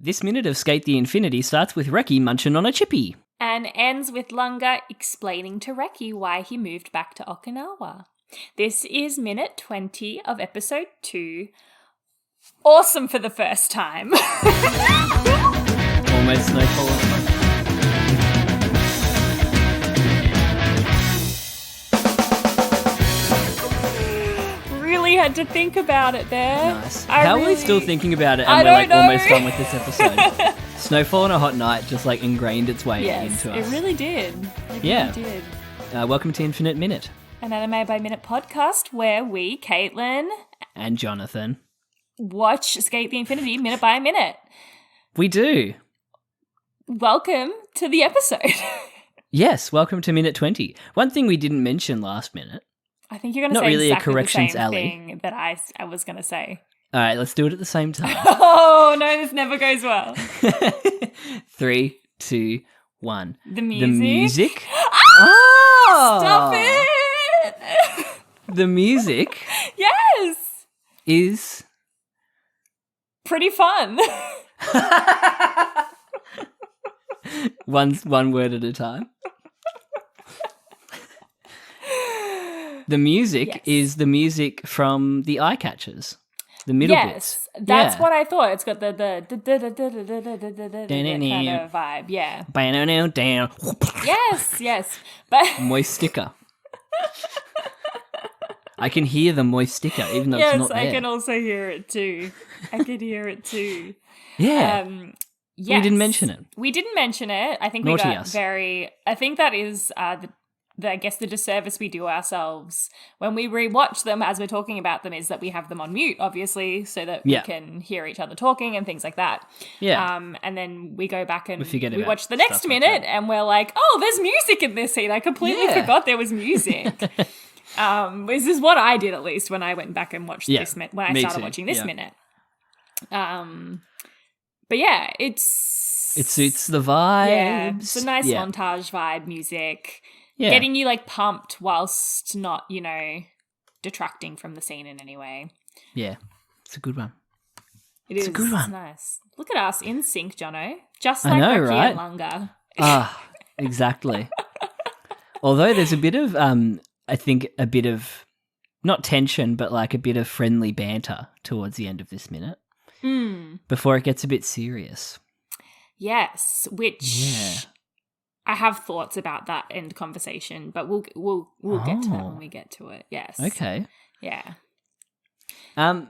This minute of Skate the Infinity starts with Reki munching on a chippy. And ends with Lunga explaining to Reki why he moved back to Okinawa. This is minute 20 of episode 2. Awesome for the first time. Almost snowfall. Really had to think about it there. Nice. How are we still thinking about it and we're like almost done with this episode? Snowfall on a hot night just like ingrained its way into us. It really did. It really did. Welcome to Infinite Minute. An Anime by Minute podcast where we, Caitlin and Jonathan, watch Skate the Infinity minute by minute. We do. Welcome to the episode. Yes, welcome to minute 20. One thing we didn't mention last minute. I think you're going to say really exactly a corrections the same alley. thing that I was going to say. All right, let's do it at the same time. Oh, no, this never goes well. 3, 2, 1. The music. The music. Ah! Stop it! The music. Yes. Is pretty fun. One word at a time. The music is the music from the eye catchers. The middle bits. Yes, that's what I thought. It's got the kind of vibe, yeah. Down. Yes. But moist sticker. I can hear the moist sticker, even though it's not there. Yes, I can also hear it too. Yeah. Yes. We didn't mention it. We didn't mention it. I think Naughty we got us. I think that is I guess the disservice we do ourselves when we rewatch them as we're talking about them is that we have them on mute, obviously, so that we can hear each other talking and things like that. Yeah. And then we go back and we watch the next minute and we're like, oh, there's music in this scene. I completely forgot there was music. This is what I did, at least, when I went back and watched this when I started watching this minute. But yeah, it suits the vibes. Yeah, it's a nice montage vibe music. Yeah. Getting you like pumped whilst not, detracting from the scene in any way. Yeah, it's a good one. It's a good one. It's nice. Look at us in sync, Jono. Just like Reki and Lunga. Exactly. Although there's a bit of, I think a bit of, not tension, but like a bit of friendly banter towards the end of this minute. Before it gets a bit serious. Yes, which I have thoughts about that end conversation, but we'll get to that when we get to it. Yes. Okay. Yeah. I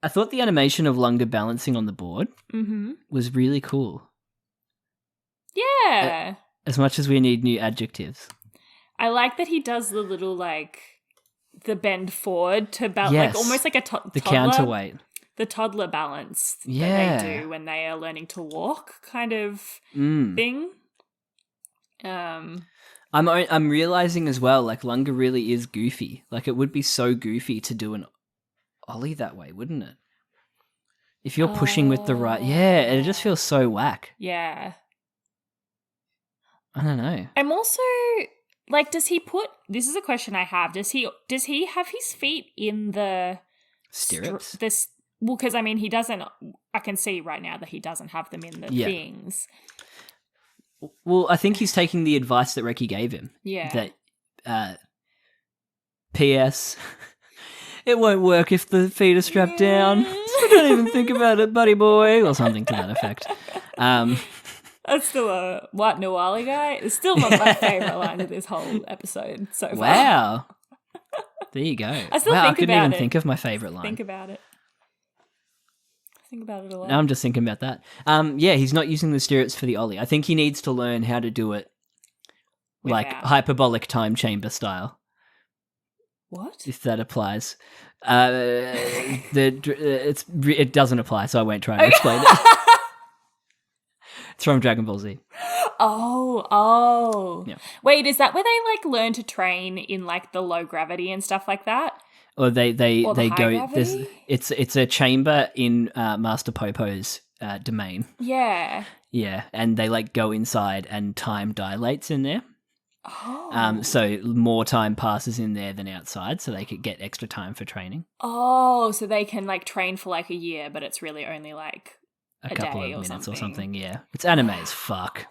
thought the animation of Lunga balancing on the board was really cool. Yeah. As much as we need new adjectives. I like that he does the little the bend forward to balance, almost like a toddler. The counterweight. The toddler balance that they do when they are learning to walk kind of thing. I'm realizing as well, like Lunga really is goofy. Like it would be so goofy to do an ollie that way, wouldn't it? If you're pushing with the right, it just feels so whack. Yeah. I don't know. I'm also does he put? This is a question I have. Does he have his feet in the stirrups? Well, because he doesn't. I can see right now that he doesn't have them in the things. Well, I think he's taking the advice that Reki gave him. Yeah. That, P.S. It won't work if the feet are strapped down. So don't even think about it, buddy boy, or something to that effect. That's still a what Nawali guy. It's still not my favorite line of this whole episode so far. Wow. There you go. I couldn't even think of my favorite line. Think about it. Think about it a lot. Now I'm just thinking about that. He's not using the stirrups for the ollie. I think he needs to learn how to do it like hyperbolic time chamber style. What? If that applies. It doesn't apply, so I won't try to explain it. It's from Dragon Ball Z. Oh. Yeah. Wait, is that where they learn to train in the low gravity and stuff like that? Or they go. It's a chamber in Master Popo's domain. Yeah. Yeah, and they go inside and time dilates in there. Oh. So more time passes in there than outside, so they could get extra time for training. Oh, so they can train for a year, but it's really only a couple day of minutes something. or something. Yeah, it's anime as fuck.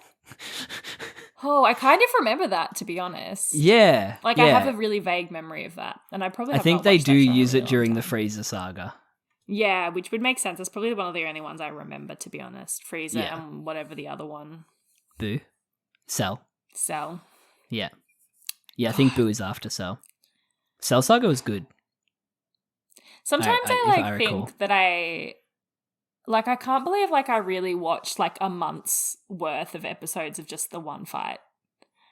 Oh, I kind of remember that, to be honest. Yeah, Like, I have a really vague memory of that, and I probably I have think not they watched do that show in a use really it during long the time. Frieza saga. Yeah, which would make sense. It's probably one of the only ones I remember, to be honest. Frieza Yeah. and whatever the other one. Boo. Cell. Yeah. Yeah, I think Boo is after Cell. Cell Saga was good. Sometimes I recall. think that I can't believe I really watched a month's worth of episodes of just the one fight.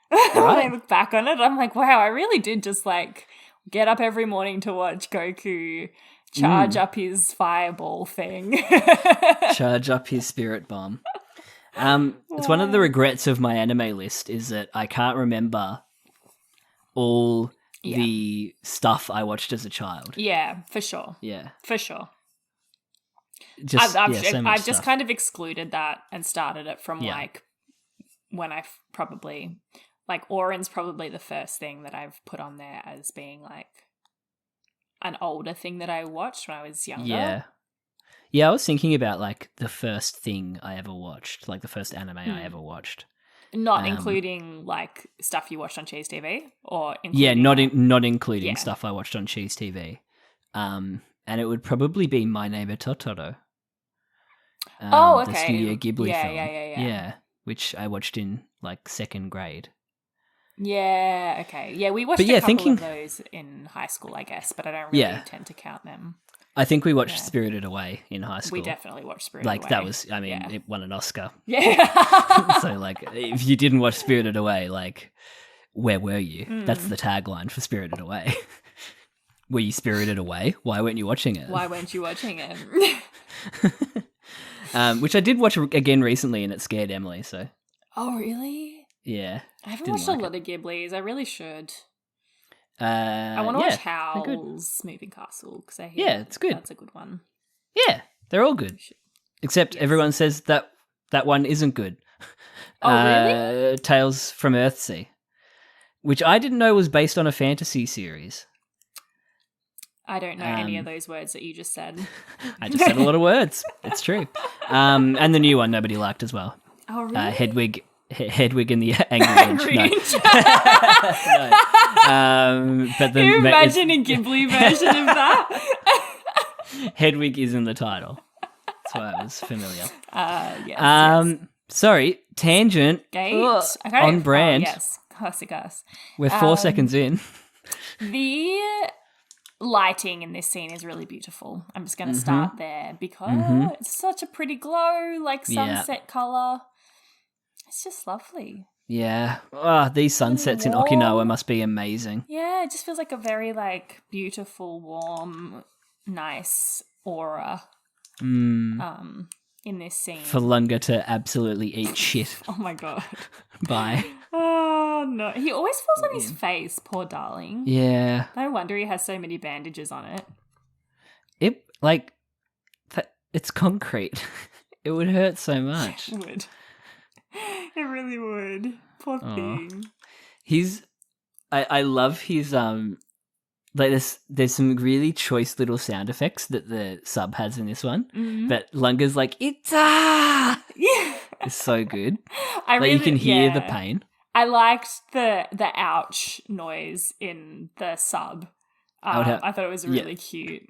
When I look back on it, I'm like, wow, I really did just get up every morning to watch Goku charge up his fireball thing. Charge up his spirit bomb. It's one of the regrets of my anime list is that I can't remember all the stuff I watched as a child. Yeah, for sure. Yeah. For sure. I've just kind of excluded that and started it from when I probably Oren's probably the first thing that I've put on there as being an older thing that I watched when I was younger. Yeah, I was thinking about the first thing I ever watched, the first anime I ever watched. Not including stuff you watched on Cheese TV, or including not including stuff I watched on Cheese TV. And it would probably be My Neighbor Totoro. Okay. The Studio Ghibli film. Yeah. Which I watched in second grade. Yeah, okay. Yeah, we watched a couple of those in high school, I guess, but I don't really tend to count them. I think we watched Spirited Away in high school. We definitely watched Spirited Away. That was, it won an Oscar. Yeah. So, if you didn't watch Spirited Away, where were you? That's the tagline for Spirited Away. Were you spirited away? Why weren't you watching it? Which I did watch again recently, and it scared Emily, so. Oh, really? Yeah. I haven't watched a lot of Ghiblis. I really should. I want to watch Howl's Moving Castle because I hear it's good. That's a good one. Yeah, they're all good. Except everyone says that one isn't good. Oh, really? Tales from Earthsea, which I didn't know was based on a fantasy series. I don't know any of those words that you just said. I just said a lot of words. It's true. And the new one nobody liked as well. Oh, really? Hedwig and the Angry Inch. No. But Can you imagine a Ghibli version of that? Hedwig is in the title. That's why I was familiar. Yes. Sorry, tangent. Sk8. On brand. Yes, classic us. We're 4 seconds in. The lighting in this scene is really beautiful. I'm just going to start there because it's such a pretty glow, sunset color. It's just lovely. Yeah. These sunsets in Okinawa must be amazing. Yeah, it just feels like a very beautiful, warm, nice aura in this scene. For Lunga to absolutely eat shit. Oh my god. Bye. Oh no. He always falls on his face, poor darling. Yeah. No wonder he has so many bandages on it. It's concrete. It would hurt so much. It would. It really would. Poor thing. I love his there's some really choice little sound effects that the sub has in this one. But Lunga's it's Yeah. It's so good. You can hear the pain. I liked the ouch noise in the sub. I thought it was really cute.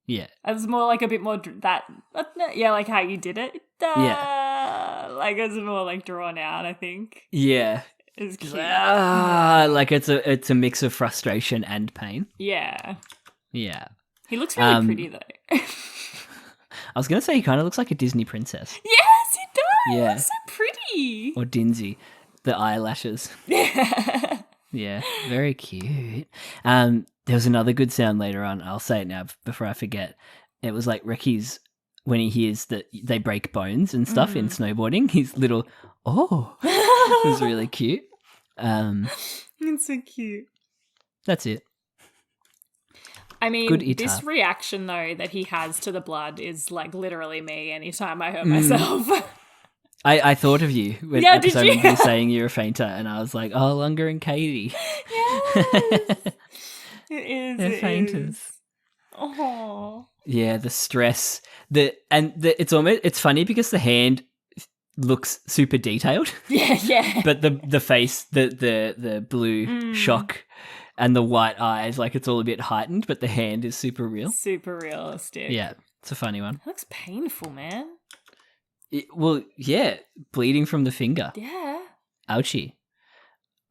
Yeah. It was more a bit more how you did it. Yeah. It was more drawn out, I think. Yeah. It was cute. It's a mix of frustration and pain. Yeah. Yeah. He looks really pretty though. I was going to say he kind of looks like a Disney princess. Yes, he does. Yeah. He looks so pretty. Or Dinsey. The eyelashes. Yeah. Yeah, very cute. There was another good sound later on. I'll say it now before I forget. It was Ricky's, when he hears that they break bones and stuff in snowboarding, his little, it was really cute. It's so cute. That's it. I mean, this reaction, though, that he has to the blood is literally me anytime I hurt myself. I thought of you when did you? I remember you saying you're a fainter, and I was like, oh, Lunga and Caity. Yes. It is. They're fainters. Oh. Yeah, the stress It's funny because the hand looks super detailed. Yeah. But the face, the blue shock and the white eyes, like it's all a bit heightened, but the hand is super real. Super realistic. Yeah, it's a funny one. It looks painful, man. Bleeding from the finger. Yeah. Ouchie.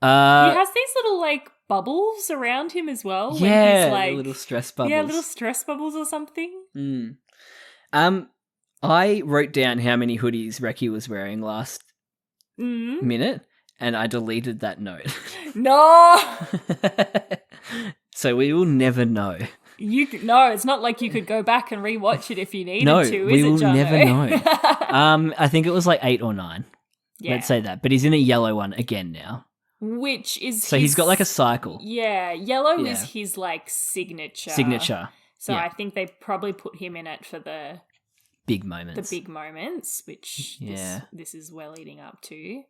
He has these little, like, bubbles around him as well. Yeah, when he's, like, little stress bubbles. Yeah, little stress bubbles or something. I wrote down how many hoodies Reki was wearing last minute, and I deleted that note. No! So we will never know. No, it's not like you could go back and rewatch it if you needed to, is it, we will Jono? Never know. I think it was like 8 or 9. Yeah. Let's say that. But he's in a yellow one again now. Which is So he's got like a cycle. Yeah, yellow is his like signature. So I think they probably put him in it for the big moments. Which this is well leading up to.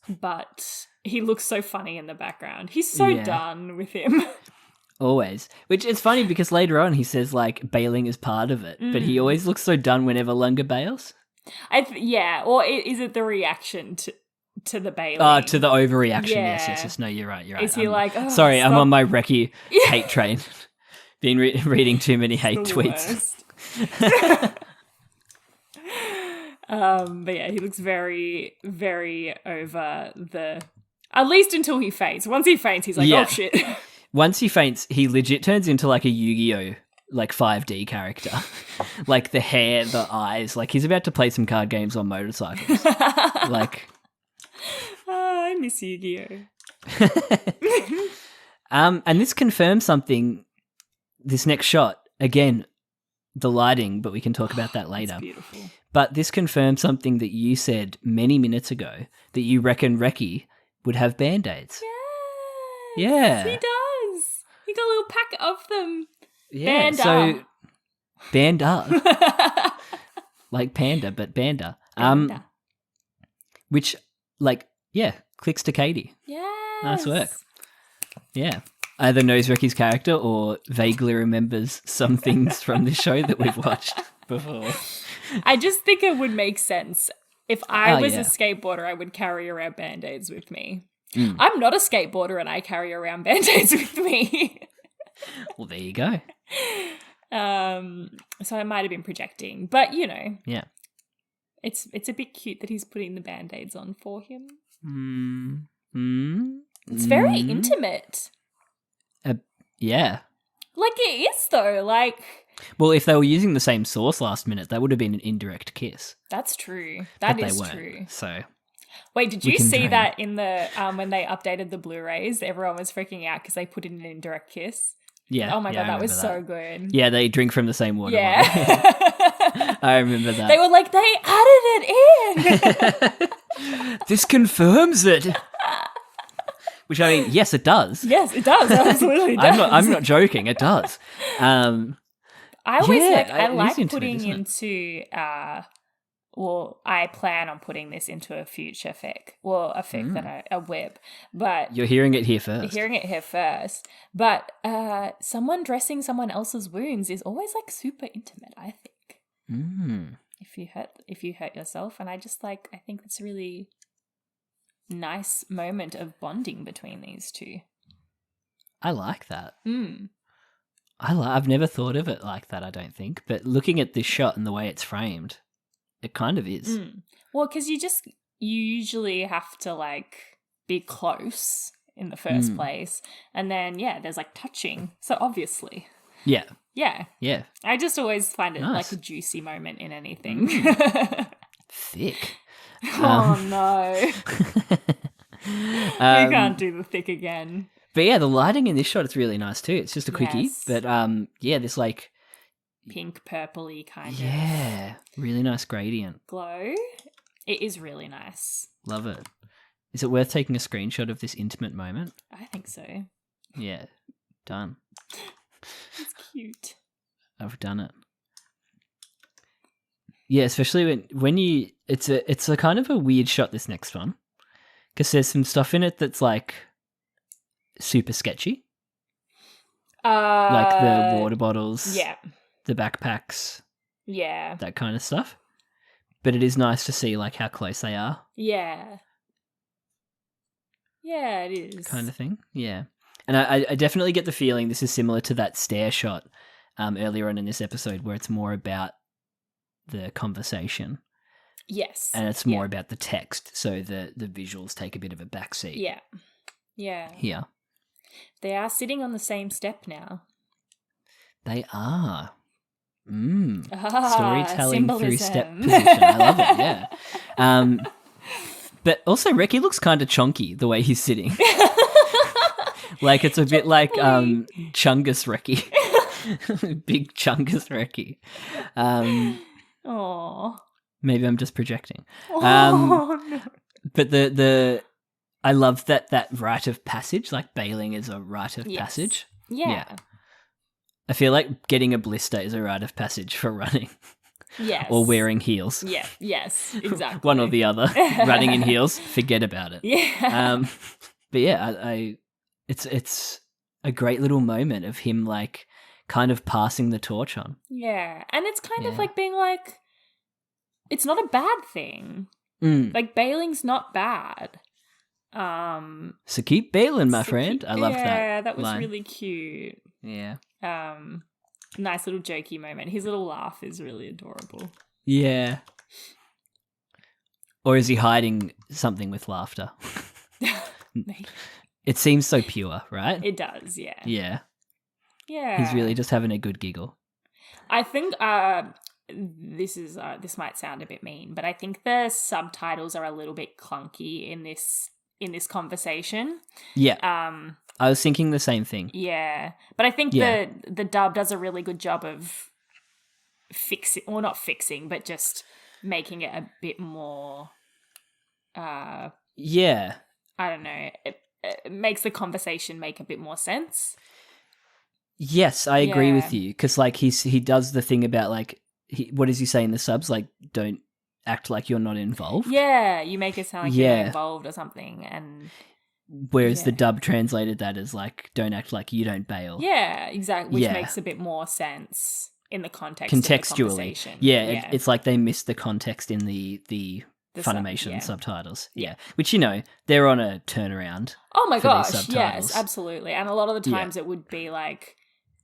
But he looks so funny in the background. He's so done with him. Always. Which is funny because later on he says like bailing is part of it, but he always looks so done whenever Lunga bails. Or is it the reaction to the bailing? Oh, to the overreaction. Yes. No, you're right. Is he like, sorry, stop. I'm on my Reki hate train. Been reading too many hate tweets. But yeah, he looks very, very over the... At least until he faints. Once he faints, he's like, oh shit. Once he faints, he legit turns into like a Yu-Gi-Oh! Like 5D character. Like the hair, the eyes. Like he's about to play some card games on motorcycles. Like... I miss Yu-Gi-Oh! And this confirms something, this next shot. Again, the lighting, but we can talk about that later. It's beautiful. But this confirms something that you said many minutes ago, that you reckon Reki would have Band-Aids. Yes, yeah. He does. He got a little pack of them. Yeah, Banda. So Banda. Like panda, but Banda. Which, like, clicks to Caity. Yes. Nice work. Yeah. Either knows Reki's character or vaguely remembers some things from this show that we've watched before. I just think it would make sense. If I was a skateboarder, I would carry around Band-Aids with me. I'm not a skateboarder and I carry around Band-Aids with me. Well, there you go. So I might have been projecting. But, you know. Yeah. It's a bit cute that he's putting the Band-Aids on for him. It's very intimate. Yeah. Like it is, though. Like... Well, if they were using the same sauce last minute, that would have been an indirect kiss. That's true. That is weren't, true. So... Wait, did you see that in the when they updated the Blu-rays? Everyone was freaking out because they put in an indirect kiss. Yeah. Oh my God, that was that. So good. Yeah, they drink from the same water. Yeah. I remember that. They were like, they added it in. This confirms it. Which, I mean, yes, it does. Yes, it does. Absolutely does. I'm not joking. It does. I always I like intimate, putting into... well, I plan on putting this into a future fic. Well, a fic a whip. But you're hearing it here first. You're hearing it here first. But someone dressing someone else's wounds is always like super intimate, I think. If you hurt yourself, and I think it's a really nice moment of bonding between these two. I like that. I've never thought of it like that, I don't think. But looking at this shot and the way it's framed, it kind of is. Well, because you usually have to like be close in the first place, and then there's like touching. So obviously, yeah. I just always find it like a juicy moment in anything. Thick. Oh no, you can't do the thick again. But yeah, the lighting in this shot is really nice too. It's just a quickie, but this like. Pink, purpley kind of. Yeah, really nice gradient. Glow. It is really nice. Love it. Is it worth taking a screenshot of this intimate moment? I think so. Yeah, done. It's cute. I've done it. Yeah, especially when you... It's a kind of a weird shot, this next one, because there's some stuff in it that's like super sketchy. Like the water bottles. Yeah. the backpacks, Yeah. that kind of stuff. But it is nice to see like how close they are. Yeah. Yeah, it is. Kind of thing. Yeah. And I definitely get the feeling this is similar to that stair shot earlier on in this episode where it's more about the conversation. Yes. And it's more about the text. So the visuals take a bit of a backseat. Yeah. Yeah. Here. They are sitting on the same step now. They are. Storytelling symbolism. through step position. I love it, yeah. But also Reki looks kind of chonky the way he's sitting. Like it's a bit like Chungus Reki. Big Chungus Reki. Aww. Maybe I'm just projecting. No. But I love that rite of passage, like bailing is a rite of passage. Yeah. I feel like getting a blister is a rite of passage for running. Yes. Or wearing heels. Yeah. Yes. Exactly. One or the other. Running in heels, forget about it. Yeah. But yeah, it's a great little moment of him like kind of passing the torch on. Yeah. And it's kind of like being like, it's not a bad thing. Like bailing's not bad. So keep bailing, my friend. I love that. Yeah, that was line. really cute. Yeah. Nice little jokey moment. His little laugh is really adorable. Yeah. Or is he hiding something with laughter? It seems so pure, right? It does, yeah. Yeah. Yeah. He's really just having a good giggle. I think this might sound a bit mean, but I think the subtitles are a little bit clunky in this conversation. Yeah. I was thinking the same thing. Yeah. But I think the dub does a really good job of fixing, or not fixing, but just making it a bit more yeah. I don't know. It makes the conversation make a bit more sense. Yes, I agree with you because like he does the thing about like what does he say in the subs, like don't act like you're not involved. Yeah, you make it sound like you're involved or something, and whereas the dub translated that as like don't act like you don't bail. Yeah, exactly, which makes a bit more sense in the context of the conversation. Yeah. It's like they missed the context in the Funimation subtitles. Yeah. Which, they're on a turnaround. Oh my gosh, yes, absolutely. And a lot of the times it would be like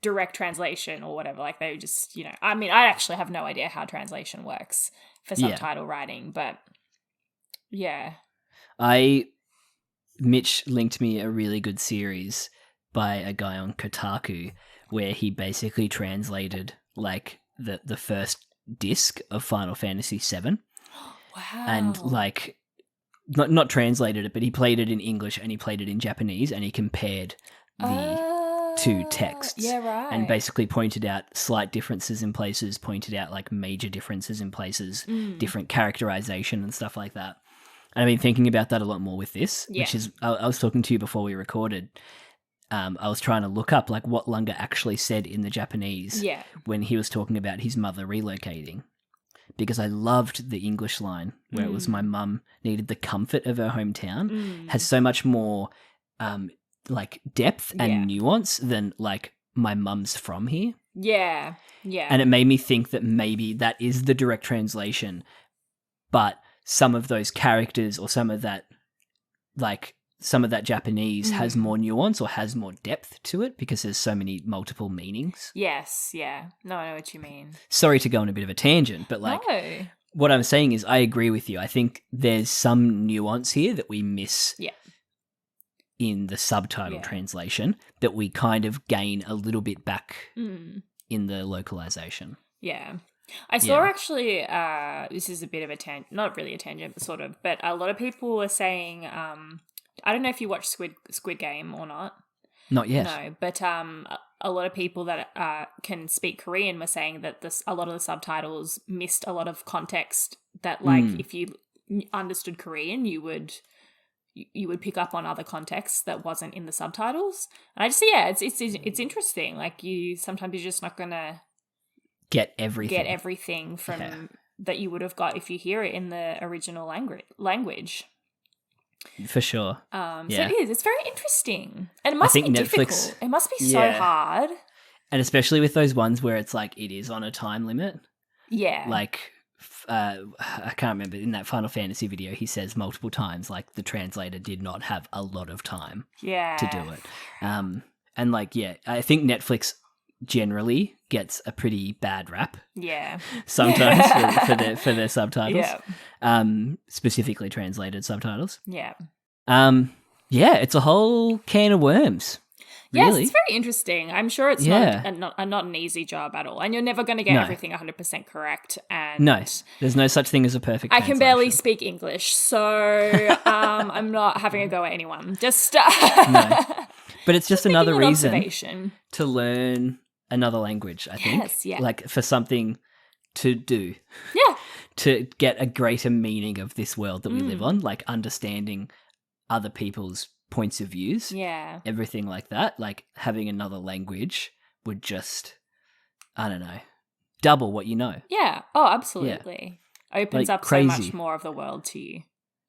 direct translation or whatever. Like they would just, I mean, I actually have no idea how translation works for subtitle writing, but yeah. Mitch linked me a really good series by a guy on Kotaku where he basically translated like the first disc of Final Fantasy VII. Wow. And like not translated it, but he played it in English and he played it in Japanese and he compared the two texts. Yeah, right. And basically pointed out slight differences in places, pointed out like major differences in places, different characterization and stuff like that. And I've been thinking about that a lot more with this, which is, I was talking to you before we recorded. I was trying to look up like what Lunga actually said in the Japanese when he was talking about his mother relocating. Because I loved the English line where it was my mum needed the comfort of her hometown. Has so much more like depth and nuance than like my mum's from here. Yeah. Yeah. And it made me think that maybe that is the direct translation, but some of those characters or some of that Japanese has more nuance or has more depth to it because there's so many multiple meanings. Yes, yeah. No, I know what you mean. Sorry to go on a bit of a tangent, but like what I'm saying is I agree with you. I think there's some nuance here that we miss in the subtitle translation that we kind of gain a little bit back in the localization. Yeah. I saw actually, this is a bit of a tangent, not really a tangent, but sort of, but a lot of people were saying, I don't know if you watch Squid Game or not. Not yet. No, but a lot of people that can speak Korean were saying that a lot of the subtitles missed a lot of context that, like, if you understood Korean, you would pick up on other contexts that wasn't in the subtitles. And I just, it's interesting. Like, sometimes you're just not going to get everything from that you would have got if you hear it in the original language. For sure. So it is. It's very interesting. And it must be difficult. It must be so hard. And especially with those ones where it's like it is on a time limit. Yeah. Like, I can't remember, in that Final Fantasy video, he says multiple times, like, the translator did not have a lot of time to do it. And, like, yeah, I think Netflix generally gets a pretty bad rap. Yeah. Sometimes for their subtitles. Specifically translated subtitles. Yeah. Yeah, it's a whole can of worms. Really? Yes, it's very interesting. I'm sure it's not an easy job at all. And you're never going to get everything 100% correct. And no, there's no such thing as a perfect translation. I can barely speak English, so I'm not having a go at anyone. Just no. But it's just another reason observation to learn another language, I think. Yes, yeah. Like, for something to do. Yeah. To get a greater meaning of this world that we live on, like understanding other people's points of views, everything like that. Like, having another language would just, I don't know, double what you know. Yeah. Oh, absolutely. Yeah. Opens up crazy. So much more of the world to you.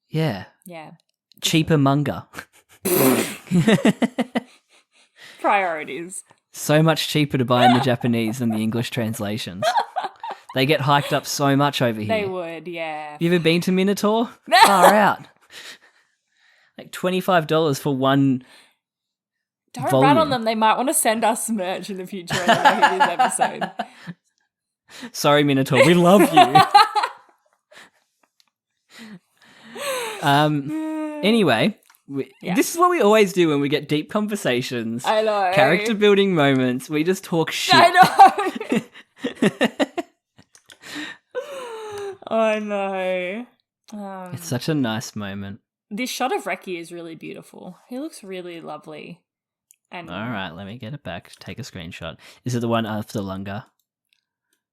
Yeah. Yeah. Cheaper manga. Priorities. So much cheaper to buy in the Japanese than the English translations. They get hiked up so much over here. They would, yeah. You ever been to Minotaur? Far out. Like $25 for one Don't volume. rat on them. They might want to send us merch in the future when they hear this episode. Sorry, Minotaur. We love you. Anyway, this is what we always do when we get deep conversations. I know. Character building moments. We just talk shit. I know. I know. It's such a nice moment. This shot of Reki is really beautiful. He looks really lovely. And all right, let me get it back. Take a screenshot. Is it the one after Lunga?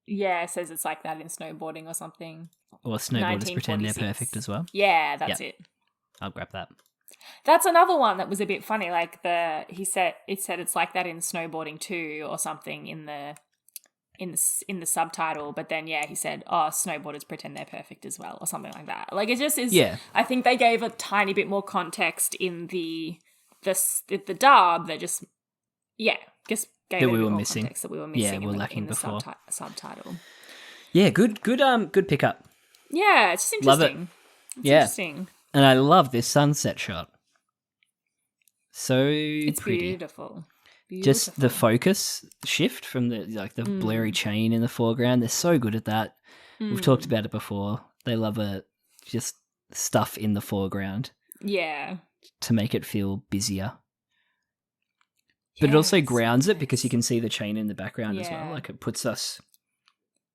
Yeah, it says it's like that in snowboarding or something. Or snowboarders pretend they're perfect as well. Yeah, that's it. I'll grab that. That's another one that was a bit funny. Like it said it's like that in snowboarding too, or something in the subtitle. But then he said, "Oh, snowboarders pretend they're perfect as well," or something like that. Like, it just is. Yeah. I think they gave a tiny bit more context in the dub. That just gave that we were missing. Context that we were missing. We're lacking in the before subtitle. Yeah, good pickup. Yeah, it's just interesting. Love it. It's interesting. And I love this sunset shot. So it's pretty. Beautiful. Just the focus shift from the blurry chain in the foreground. They're so good at that. We've talked about it before. They love just stuff in the foreground. Yeah. To make it feel busier. But it also grounds it because you can see the chain in the background as well. Like, it puts us...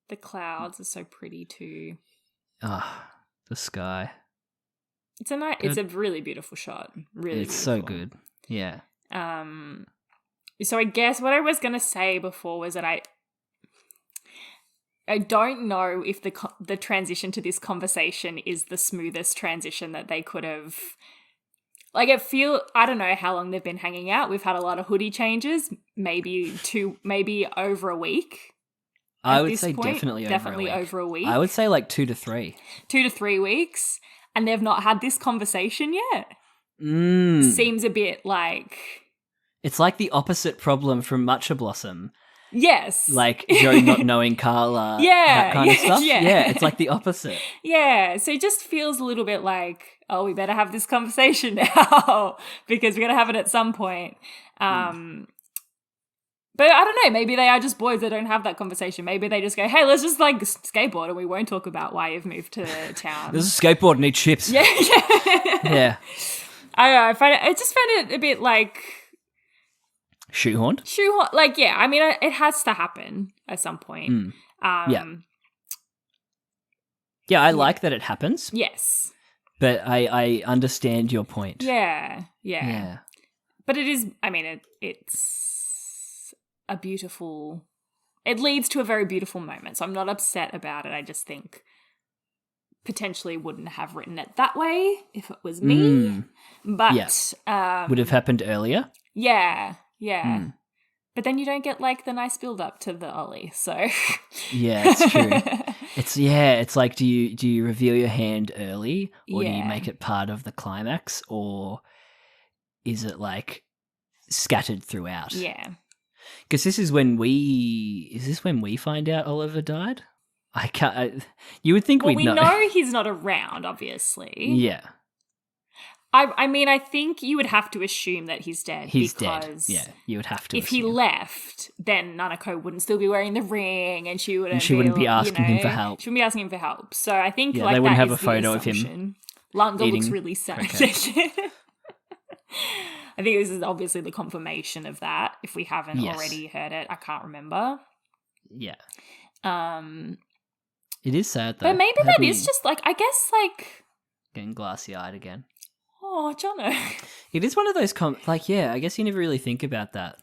The clouds are so pretty too. The sky. It's a really beautiful shot. Really it's beautiful. So good. Yeah. So I guess what I was going to say before was that I don't know if the transition to this conversation is the smoothest transition that they could have. Like, I don't know how long they've been hanging out. We've had a lot of hoodie changes, maybe over a week. I would say definitely over a week. I would say like 2 to 3. 2 to 3 weeks, and they've not had this conversation yet. Seems a bit like... It's like the opposite problem from Matcha Blossom. Yes. Like Joe not knowing Carla, that kind of stuff. Yeah, it's like the opposite. Yeah, so it just feels a little bit like, oh, we better have this conversation now because we're going to have it at some point. But I don't know, maybe they are just boys that don't have that conversation. Maybe they just go, hey, let's just like skateboard and we won't talk about why you've moved to town. There's a skateboard and eat chips. Yeah. Yeah. I don't know, I just found it a bit like... Shoehorned? Like, yeah, I mean, it has to happen at some point. Yeah, I like that it happens. Yes. But I understand your point. Yeah. But it is, I mean, it's a beautiful... It leads to a very beautiful moment, so I'm not upset about it. I just think potentially wouldn't have written it that way if it was me. But... would have happened earlier? Yeah. But then you don't get like the nice build up to the Ollie, so yeah, it's true. It's like, do you reveal your hand early, or do you make it part of the climax, or is it like scattered throughout? Yeah. Because this is when we find out Oliver died? I can't. You would think we'd know. We know he's not around, obviously. Yeah. I mean, I think you would have to assume that he's dead. He's dead. Yeah, you would have to. If he left, then Nanako wouldn't still be wearing the ring, and she wouldn't be asking him for help. She wouldn't be asking him for help. So I think they that wouldn't is have a photo of him. Lunga looks really sad. Okay. I think this is obviously the confirmation of that. If we haven't already heard it, I can't remember. Yeah. It is sad though. But maybe that is just I guess getting glassy-eyed again. Oh, Jono. It is one of those I guess you never really think about that.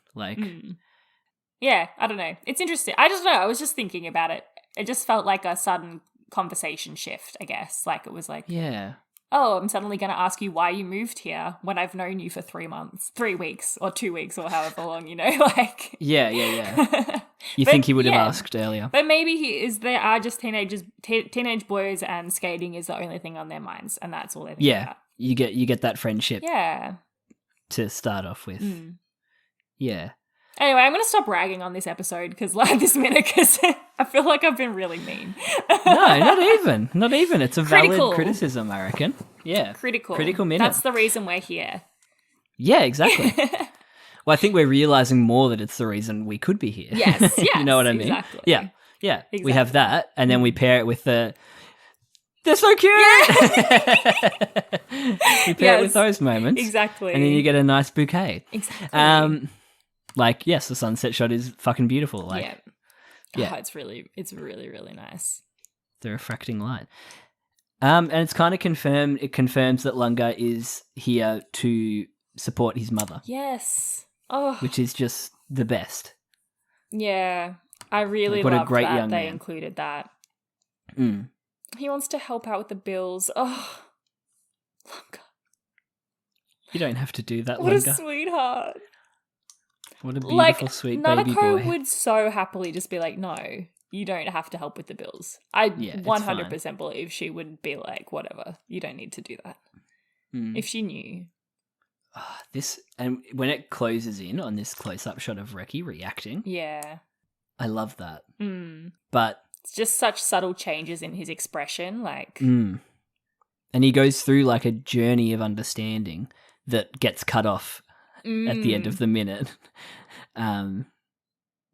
Yeah, I don't know. It's interesting. I just know. I was just thinking about it. It just felt like a sudden conversation shift, I guess. It was yeah. Oh, I'm suddenly going to ask you why you moved here when I've known you for 3 weeks or 2 weeks or however long, Yeah. You think he would have asked earlier. But maybe they are just teenage boys, and skating is the only thing on their minds, and that's all they think about. You get that friendship. Yeah. To start off with. Yeah. Anyway, I'm going to stop ragging on this episode because I feel like I've been really mean. No, not even. It's a valid criticism, I reckon. Yeah. Critical minute. That's the reason we're here. Yeah, exactly. Well, I think we're realising more that it's the reason we could be here. Yes. You know what I mean? Exactly. Yeah. Exactly. We have that, and then we pair it with the... They're so cute! Yeah. We pair it with those moments. Exactly. And then you get a nice bouquet. Exactly. Yes, the sunset shot is fucking beautiful. Yeah. Oh, it's really, really nice. The refracting light. And it's kind of confirmed, it confirms that Lunga is here to support his mother. Yes. Oh. Which is just the best. Yeah. I really love that they man. included that. Mm. He wants to help out with the bills. Oh. Lunga. You don't have to do that, What Lunga. a sweetheart. What a beautiful, sweet baby boy. Nanako would so happily just be like, no, you don't have to help with the bills. I 100% believe she would be like, whatever, you don't need to do that. If she knew. And when it closes in on this close-up shot of Reki reacting. Yeah. I love that. But it's just such subtle changes in his expression, And he goes through a journey of understanding that gets cut off at the end of the minute. Or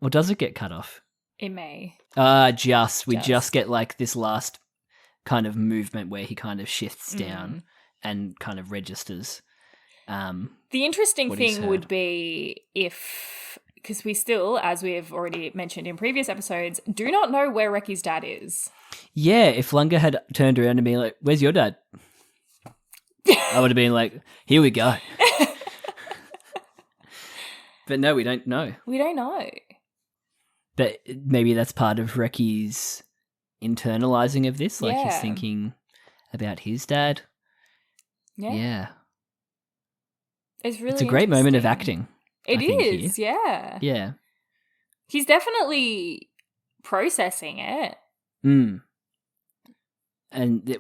does it get cut off? It may. We just get this last kind of movement where he kind of shifts down and kind of registers. The interesting thing would be because we still, as we've already mentioned in previous episodes, do not know where Reki's dad is. Yeah, if Lunga had turned around and been like, "Where's your dad?" I would have been like, "Here we go." But no, we don't know. We don't know. But maybe that's part of Reki's internalizing of this. He's thinking about his dad. Yeah. It's a great moment of acting. It is, yeah. Yeah. He's definitely processing it. And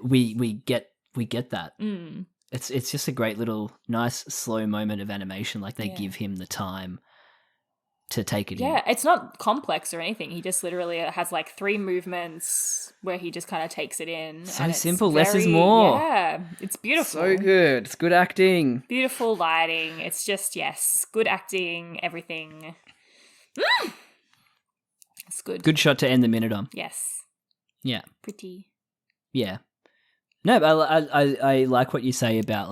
we get that. It's just a great little nice slow moment of animation. They give him the time to take it in. Yeah, it's not complex or anything. He just literally has 3 movements where he just kind of takes it in. So simple, less is more. Yeah, it's beautiful. So good. It's good acting. Beautiful lighting. It's just, good acting, everything. It's good. Good shot to end the minute on. Yes. Yeah. Pretty. Yeah. No, but I like what you say about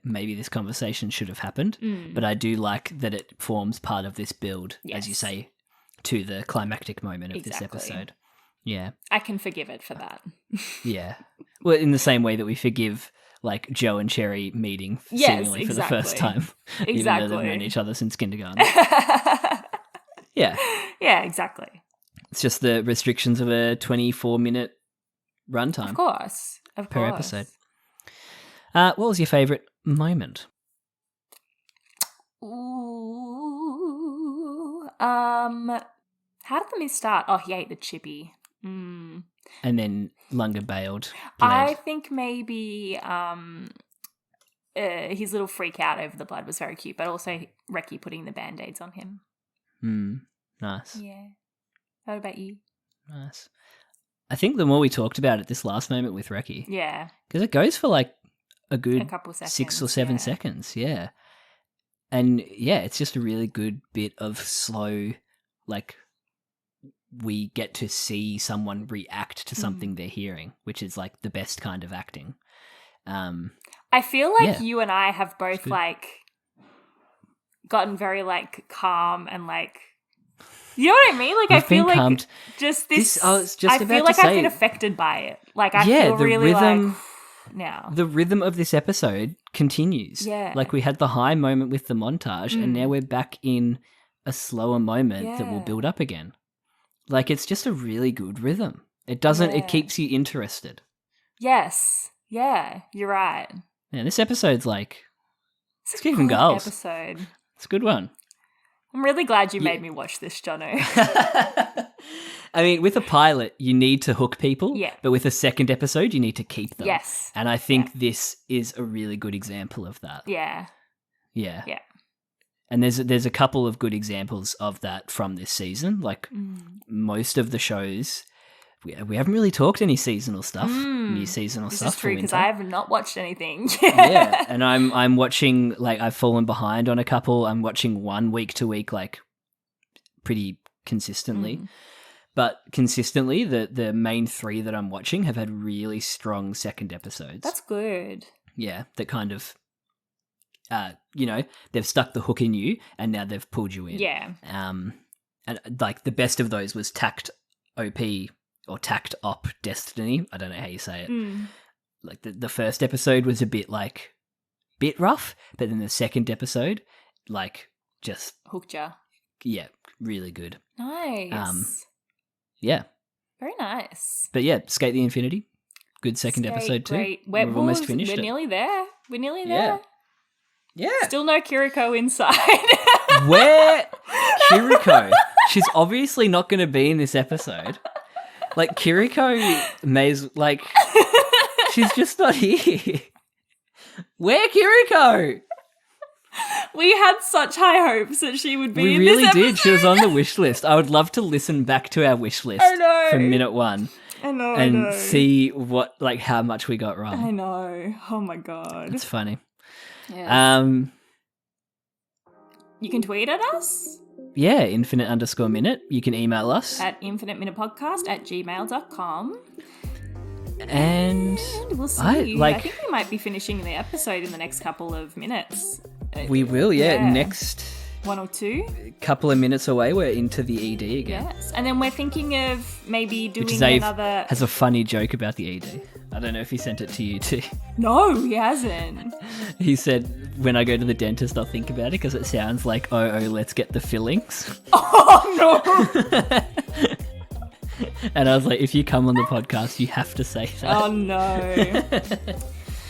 maybe this conversation should have happened, but I do like that it forms part of this build, as you say, to the climactic moment of this episode. Yeah. I can forgive it for that. Yeah. Well, in the same way that we forgive Joe and Cherry meeting seemingly for the first time, even though they've known each other since kindergarten. Yeah. Yeah, exactly. It's just the restrictions of a 24-minute runtime. Of course. Per episode. What was your favourite moment? Ooh. How did the mist start? Oh, he ate the chippy. And then Lunga bailed. I think maybe his little freak out over the blood was very cute, but also Reki putting the Band-Aids on him. Nice. Yeah. What about you? Nice. I think the more we talked about it this last moment with Reki. Yeah. Because it goes for like a good couple seconds, 6 or 7 seconds. Yeah. And yeah, it's just a really good bit of slow, like, we get to see someone react to something they're hearing, which is like the best kind of acting. I feel like you and I have both like gotten very like calm and like, you know what I mean? Like I feel like calmed. Just this. I was just about to say, I feel like I've been affected by it. Like I feel really rhythm, like now. The rhythm of this episode continues. Yeah. Like we had the high moment with the montage, and now we're back in a slower moment that will build up again. Like it's just a really good rhythm. It doesn't. It keeps you interested. Yes. Yeah. You're right. Yeah. This episode's like it's giving goals. Episode. It's a good one. I'm really glad you made me watch this, Jono. I mean, with a pilot, you need to hook people. Yeah. But with a second episode, you need to keep them. Yes. And I think this is a really good example of that. Yeah. Yeah. Yeah. And there's a couple of good examples of that from this season. Like most of the shows, we haven't really talked any seasonal stuff, new seasonal stuff. This is true because I have not watched anything. Yeah, and I'm watching, like I've fallen behind on a couple. I'm watching one week to week, like pretty consistently. But consistently, the main 3 that I'm watching have had really strong second episodes. That's good. Yeah, that kind of, they've stuck the hook in you and now they've pulled you in. Yeah. And like the best of those was Tact OP or Tact Op Destiny. I don't know how you say it. Like the first episode was a bit rough, but then the second episode, like just hooked ya. Yeah, really good. Nice. Yeah. Very nice. But yeah, Skate the Infinity. Good second episode too. Great. We've almost finished it. We're nearly there. Yeah. Still no Kiriko inside. Where? Kiriko? She's obviously not going to be in this episode. Like, Kiriko she's just not here. Where Kiriko? We had such high hopes that she would be in this episode. We really did. She was on the wish list. I would love to listen back to our wish list from minute 1. I know. And see how much we got wrong. I know. Oh my God. It's funny. Yeah. You can tweet at us. Yeah, infinite_minute. You can email us at infiniteminutepodcast@gmail.com. And we'll see. I think we might be finishing the episode in the next couple of minutes. We will, yeah. Next 1 or 2. Couple of minutes away, we're into the ED again. Yes, and then we're thinking of maybe doing another. Has a funny joke about the ED. I don't know if he sent it to you too. No, he hasn't. He said, when I go to the dentist, I'll think about it because it sounds like, let's get the fillings. Oh, no. And I was like, if you come on the podcast, you have to say that. Oh, no.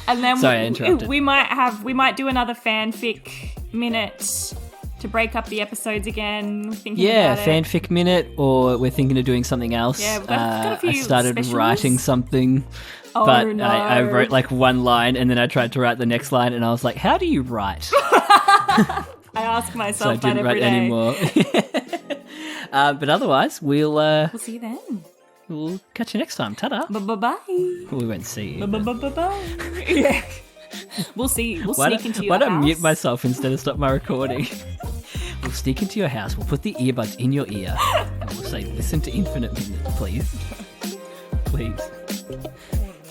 And then Sorry, I interrupted. We might do another fanfic minute to break up the episodes again. Fanfic minute, or we're thinking of doing something else. Yeah, we've got a few I started specials. writing something. But I wrote like one line and then I tried to write the next line and I was like, how do you write? I ask myself that every day. Anymore. But otherwise, we'll see you then. We'll catch you next time. Ta-da. Bye-bye. We won't see you. Bye-bye. Yeah. We'll see. We'll sneak into your house. Why don't I mute myself instead of stop my recording? We'll sneak into your house. We'll put the earbuds in your ear and we'll say, listen to Infinite Minute, please. Please.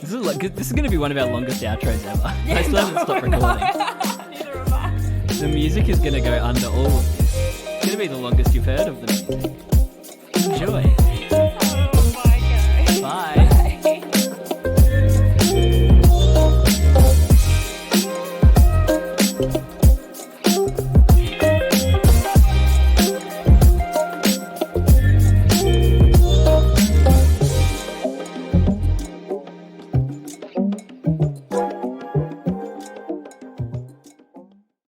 This is going to be one of our longest outros ever. I still haven't stopped recording. Neither have I. The music is going to go under all of this. It's going to be the longest you've heard of the music. Enjoy. Oh my God. Bye.